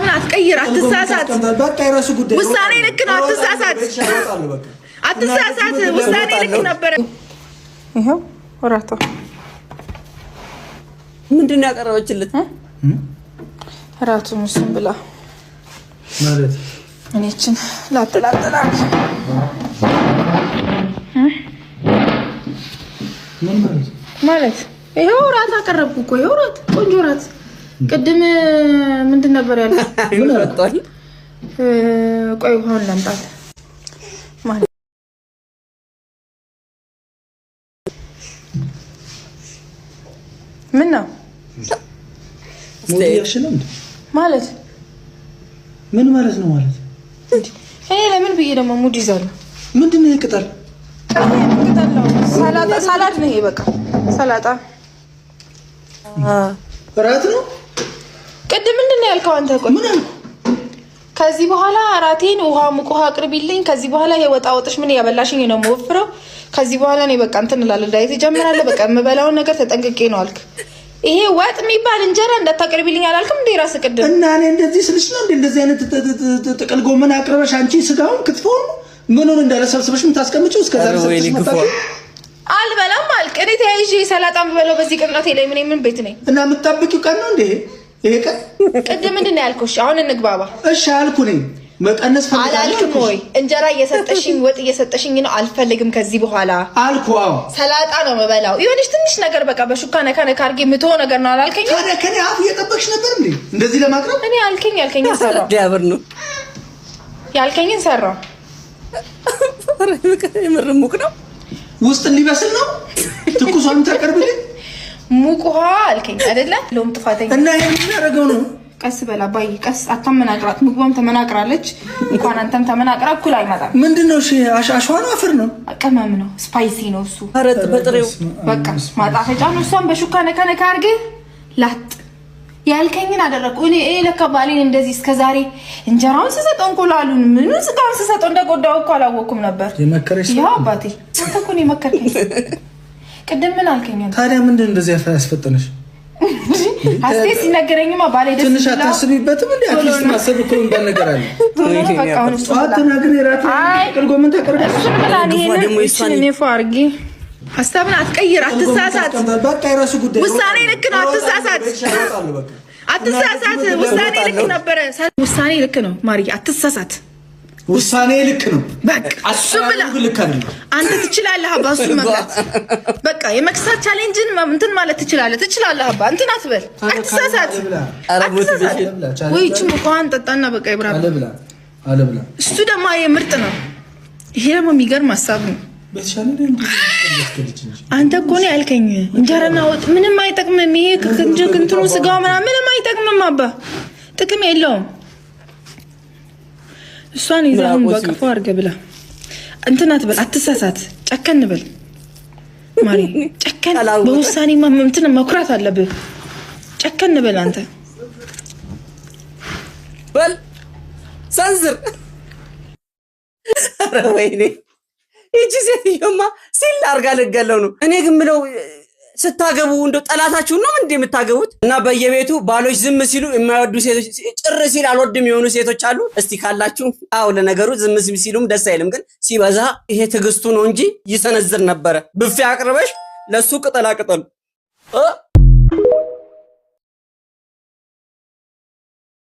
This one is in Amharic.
ሀሳብን አትቀይር፣ አትሳሳት። በቃ የራሱ ጉዳይ ውሳኔ ልክ ነው። አትሳሳት፣ አትሳሳት። ውሳኔ ልክ ነበር። ይሄው ወራታ ምንድን ነው ያቀረበችለት? እራቱን እሱን ብላ ማለት እኔችን ላጥላጥላ ምን ማለት ይሄው እራት አቀረብኩ እኮ። ይሄው እራት፣ ቆንጆ እራት። ቅድም ምንድን ነበር ያለው? ምን ወጣል? ቆይ ውሃውን ላምጣት ማለት ምን ነው ማለት ምን ማለት ነው? ማለት እኔ ለምን ብዬ ደግሞ ሙድ ይዛለሁ? ምንድን ነው ይቅጣል? ሰላጣ ነው ይሄ። በቃ ሰላጣ እራት ነው። ቅድም ምንድን ነው ያልከው አንተ? ቆይ ምን አልኩ? ከዚህ በኋላ እራቴን ሙቅ ውሃ አቅርቢልኝ። ከዚህ በኋላ የወጣ ወጥሽ ምን ያበላሽኝ ነው የምወፍረው። ከዚህ በኋላ እኔ በቃ እንትን እላለሁ፣ ዳይት እጀምራለሁ። በቃ የምበላውን ነገር ተጠንቅቄ ነው አልክ። ይሄ ወጥ የሚባል እንጀራ እንዳታቀርቢልኝ አላልክም እንዴ ራስህ ቅድም? እና እኔ እንደዚህ ስልሽ ነው እንዴ እንደዚህ አይነት ጥቅል ጎመን አቅርበሽ አንቺ ስጋውን ክትፎውን ምኑን እንዳለሰብስበሽ የምታስቀምጪው? እስከዛ አልበላም አልክ። እኔ ተያይዤ ሰላጣ የምበላው በዚህ ቅጥነቴ ላይ ምን ቤት ነኝ? እና የምታብቂው ቀን ነው እንዴ ይሄ ቀን? ቅድም ምንድን ነው ያልኩሽ? አሁን እንግባባ። እሺ አልኩ ነኝ መቀነስ ፈልጋለሁ አላልኩም ወይ? እንጀራ እየሰጠሽኝ ወጥ እየሰጠሽኝ ነው አልፈልግም ከዚህ በኋላ አልኩ። አዎ ሰላጣ ነው የምበላው። ይኸውልሽ ትንሽ ነገር በቃ በሹካ ነካ ነካ አድርጌ የምትሆ ነገር ነው አላልከኝ? ታዲያ ከኔ አፍ እየጠበቅሽ ነበር እንዴ እንደዚህ ለማቅረብ? እኔ ያልከኝን ሰራው። ዲያብር ነው ያልከኝን ሰራው። የምርሙቅ ነው ውስጥ እንዲበስል ነው ትኩሷን ታቀርብልኝ። ሙቅ ውሃ አልከኝ አይደለ? ሎም ጥፋተኛ እና ይሄ ምን ያደርገው ነው? ቀስ በላ ባይ ቀስ አታመናቅራት። ምግቧም ተመናቅራለች። እንኳን አንተም ተመናቅራ እኩል አይመጣም። ምንድነው? እሺ አሸዋ ነው አፈር ነው ቅመም ነው ስፓይሲ ነው እሱ። አረጥ በጥሬው በቃ ማጣፈጫ ነው። እሷን በሹካ ነካ ነካ አድርገህ ላጥ ያልከኝን አደረኩ። እኔ ለካ ባሌን እንደዚህ እስከዛሬ እንጀራውን ስሰጠው እንቁላሉን ምኑን ስጋውን ስሰጠው እንደጎዳው እኮ አላወኩም ነበር። የመከረሽ ያው አባቴ አንተ እኮ ነው የመከርከኝ። ቅድም ምን አልከኝ? ታዲያ ምንድን እንደዚህ ያስፈጠነሽ? አስቴ ሲነገረኝማ ባሌ ደስ ትንሽ አታስቢበትም እንዴ? አትሊስት ማሰብ እኮ እንባል ነገር አለ። ጧት ተናግሬ ራት ቅልጎ ምን ተቀርቀሽ እኔ ፋርጊ ሀሳብን አትቀይር፣ አትሳሳት። በቃ የራሱ ጉዳይ ውሳኔ ልክ ነው። አትሳሳት፣ አትሳሳት። ውሳኔ ልክ ነበረ። ውሳኔ ልክ ነው ማርዬ፣ አትሳሳት። ውሳኔ ልክ ነው። በቃ እሱ ብላ አንተ ትችላለህ አባ። እሱ መብላት በቃ የመክሳት ቻሌንጅን እንትን ማለት ትችላለህ አባ። እንትን አትበል፣ አትሳሳት። ወይቹም እንኳን ጠጣና በቃ ይብራ አለ ብላ። እሱ ደግሞ ምርጥ ነው። ይሄ ደግሞ የሚገርም ሀሳብ ነው። አንተ እኮ ነው ያልከኝ እንጀራና ወጥ ምንም አይጠቅምም። ይሄ እንትኑ ስጋው ምንም አይጠቅምም አባ፣ ጥቅም የለውም። እሷን ይዛውን በቅፎ አድርገህ ብላ። እንትን አትበል፣ አትሳሳት። ጨከን በል ማሪ፣ ጨከን። በውሳኔ እንትን መኩራት አለብህ። ጨከን በል አንተ በል ሰንዝር። ኧረ ወይኔ ይቺ ሴትዮማ ሲል አድርጋ ልገለው ነው። እኔ ግን ምለው ስታገቡ እንደው ጠላታችሁን ነው እንዴ የምታገቡት? እና በየቤቱ ባሎች ዝም ሲሉ የማይወዱ ሴቶች፣ ጭር ሲል አልወድም የሆኑ ሴቶች አሉ። እስቲ ካላችሁ። አዎ ለነገሩ ዝም ሲሉም ደስ አይልም፣ ግን ሲበዛ ይሄ ትዕግስቱ ነው እንጂ ይሰነዝር ነበረ። ብፌ አቅርበሽ ለሱ ቅጠላ ቅጠሉ